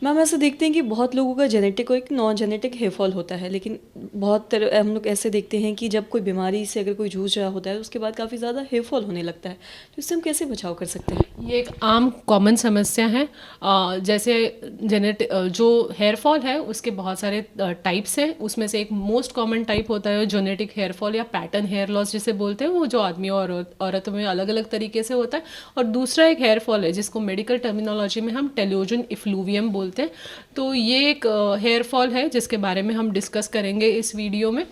Ma'am ऐसे देखते हैं कि बहुत लोगों का जेनेटिक और एक नॉन जेनेटिक हेयर फॉल होता है, लेकिन बहुत तरह हम लोग ऐसे देखते हैं कि जब कोई बीमारी से अगर कोई जूझ रहा होता है तो उसके बाद काफ़ी ज़्यादा हेयर फॉल होने लगता है, तो इससे हम कैसे बचाव कर सकते हैं? ये एक आम कॉमन समस्या है। जैसे जो हेयर फॉल है उसके बहुत सारे टाइप्स हैं। उसमें से एक मोस्ट कॉमन टाइप होता है जेनेटिक हेयर फॉल या पैटर्न हेयर लॉस जिसे बोलते हैं, वो जो आदमियों और औरतों में अलग अलग तरीके से होता है। और दूसरा एक हेयर फॉल है जिसको मेडिकल टर्मिनोलॉजी में हम टेलोजन इफ्लूवियम बोलते हैं। तो ये एक हेयर फॉल है जिसके बारे में हम डिस्कस करेंगे इस वीडियो में।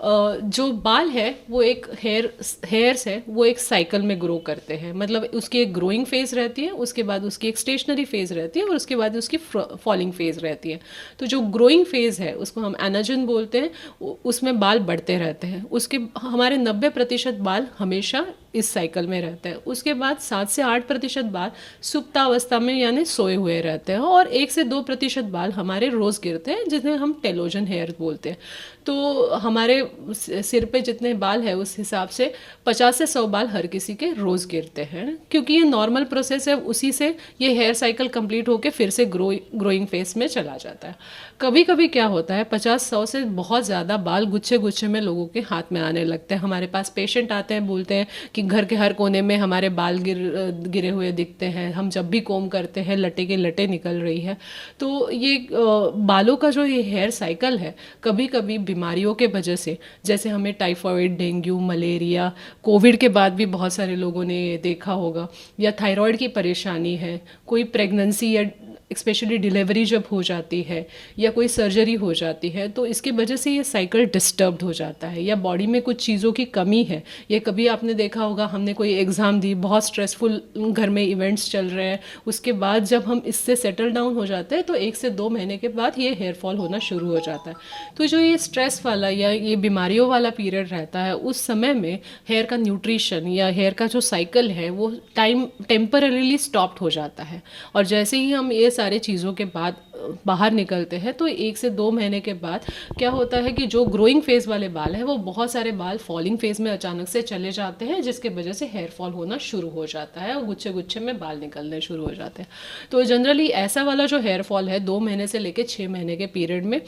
जो बाल है वो एक हेयर्स है, वो एक साइकिल में ग्रो करते हैं। मतलब उसकी एक ग्रोइंग फेज रहती है, उसके बाद उसकी एक स्टेशनरी फेज रहती है और उसके बाद उसकी फॉलिंग फेज रहती है। तो जो ग्रोइंग फेज है उसको हम एनाजन बोलते हैं, उसमें बाल बढ़ते रहते हैं। उसके हमारे 90% बाल हमेशा इस साइकिल में रहते हैं। उसके बाद 7 से 8% बाल सुप्तावस्था में यानी सोए हुए रहते हैं और 1 से 2% बाल हमारे रोज़ गिरते हैं जिन्हें हम टेलोजन हेयर बोलते हैं। तो हमारे सिर पे जितने बाल है उस हिसाब से 50 से 100 बाल हर किसी के रोज़ गिरते हैं, क्योंकि ये नॉर्मल प्रोसेस है। उसी से ये हेयर साइकिल कंप्लीट होकर फिर से ग्रोइंग फेस में चला जाता है। कभी कभी क्या होता है 50-100 से बहुत ज़्यादा बाल गुच्छे गुच्छे में लोगों के हाथ में आने लगते हैं। हमारे पास पेशेंट आते हैं, बोलते हैं कि घर के हर कोने में हमारे बाल गिरे हुए दिखते हैं, हम जब भी कोम करते हैं लटे के लटे निकल रही है। तो ये बालों का जो ये हेयर साइकिल है, कभी कभी बीमारियों के वजह से, जैसे हमें टाइफाइड, डेंगू, मलेरिया, कोविड के बाद भी बहुत सारे लोगों ने देखा होगा, या थायराइड की परेशानी है, कोई प्रेगनेंसी या स्पेशली डिलीवरी जब हो जाती है या कोई सर्जरी हो जाती है, तो इसके वजह से ये साइकिल डिस्टर्ब्ड हो जाता है। या बॉडी में कुछ चीज़ों की कमी है, या कभी आपने देखा होगा हमने कोई एग्ज़ाम दी, बहुत स्ट्रेसफुल घर में इवेंट्स चल रहे हैं, उसके बाद जब हम इससे सेटल डाउन हो जाते हैं तो 1 से 2 महीने के बाद ये हेयर फॉल होना शुरू हो जाता है। तो जो ये स्ट्रेस वाला या ये बीमारियों वाला पीरियड रहता है, उस समय में हेयर का न्यूट्रिशन या हेयर का जो साइकिल है वो टेम्पररीली स्टॉप्ड हो जाता है। और जैसे ही हम ये सारी चीज़ों के बाद बाहर निकलते हैं तो 1 से 2 महीने के बाद क्या होता है कि जो ग्रोइंग फेज वाले बाल हैं वो बहुत सारे बाल फॉलिंग फेज में अचानक से चले जाते हैं, जिसके वजह से हेयर फॉल होना शुरू हो जाता है और गुच्छे गुच्छे में बाल निकलने शुरू हो जाते हैं। तो जनरली ऐसा वाला जो हेयर फॉल है 2 महीने से लेकर 6 महीने के पीरियड में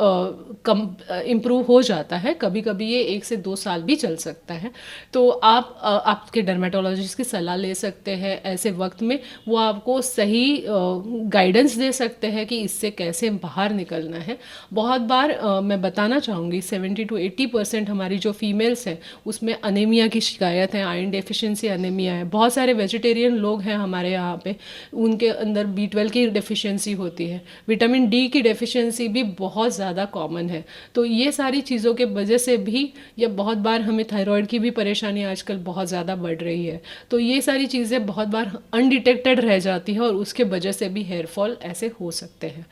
कम इम्प्रूव हो जाता है। कभी कभी ये 1 से 2 साल भी चल सकता है। तो आप आपके डर्मेटोलॉजिस्ट की सलाह ले सकते हैं ऐसे वक्त में। वो आपको सही गाइडेंस दे सकते हैं कि इससे कैसे बाहर निकलना है। बहुत बार मैं बताना चाहूँगी 70 to 80% हमारी जो फीमेल्स हैं उसमें अनीमिया की शिकायत है, आयरन डेफिशिएंसी अनीमिया है। बहुत सारे वेजिटेरियन लोग हैं हमारे यहाँ पे, उनके अंदर B12 की डेफिशिएंसी होती है, विटामिन D की डेफिशिएंसी भी बहुत ज़्यादा कॉमन है। तो ये सारी चीज़ों के वजह से भी, या बहुत बार हमें थायराइड की भी परेशानी आजकल बहुत ज़्यादा बढ़ रही है। तो ये सारी चीज़ें बहुत बार अनडिटेक्टेड रह जाती है और उसके वजह से भी हेयर फॉल ऐसे हो सकते हैं।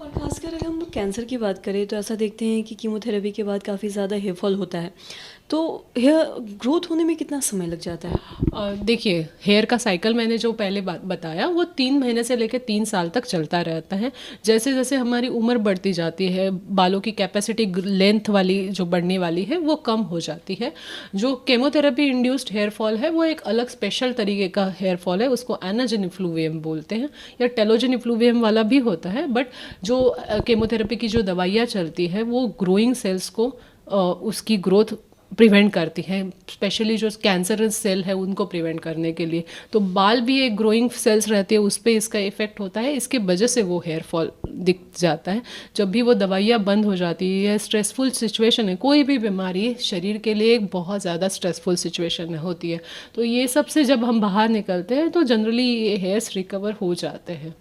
और खासकर अगर हम लोग कैंसर की बात करें तो ऐसा देखते हैं कि कीमोथेरेपी के बाद काफ़ी ज़्यादा हेयर फॉल होता है, तो हेयर ग्रोथ होने में कितना समय लग जाता है? देखिए, हेयर का साइकिल मैंने जो पहले बताया वो 3 महीने से लेकर 3 साल तक चलता रहता है। जैसे जैसे हमारी उम्र बढ़ती जाती है, बालों की कैपेसिटी लेंथ वाली जो बढ़ने वाली है वो कम हो जाती है। जो केमोथेरेपी इंड्यूस्ड हेयर फॉल है वो एक अलग स्पेशल तरीके का हेयर फॉल है, उसको एनाजन इफ्लूवियम बोलते हैं, या टेलोजन इफ्लूवियम वाला भी होता है। बट जो केमोथेरेपी की जो दवाइयाँ चलती है वो ग्रोइंग सेल्स को उसकी ग्रोथ प्रिवेंट करती है, स्पेशली जो कैंसरस सेल है उनको प्रिवेंट करने के लिए। तो बाल भी एक ग्रोइंग सेल्स रहती है, उस पर इसका इफेक्ट होता है, इसके वजह से वो हेयर फॉल दिख जाता है। जब भी वो दवाइयाँ बंद हो जाती है या स्ट्रेसफुल सिचुएशन है, कोई भी बीमारी शरीर के लिए एक बहुत ज़्यादा स्ट्रेसफुल सिचुएशन होती है, तो ये सब से जब हम बाहर निकलते हैं तो जनरली ये हेयर्स रिकवर हो जाते हैं।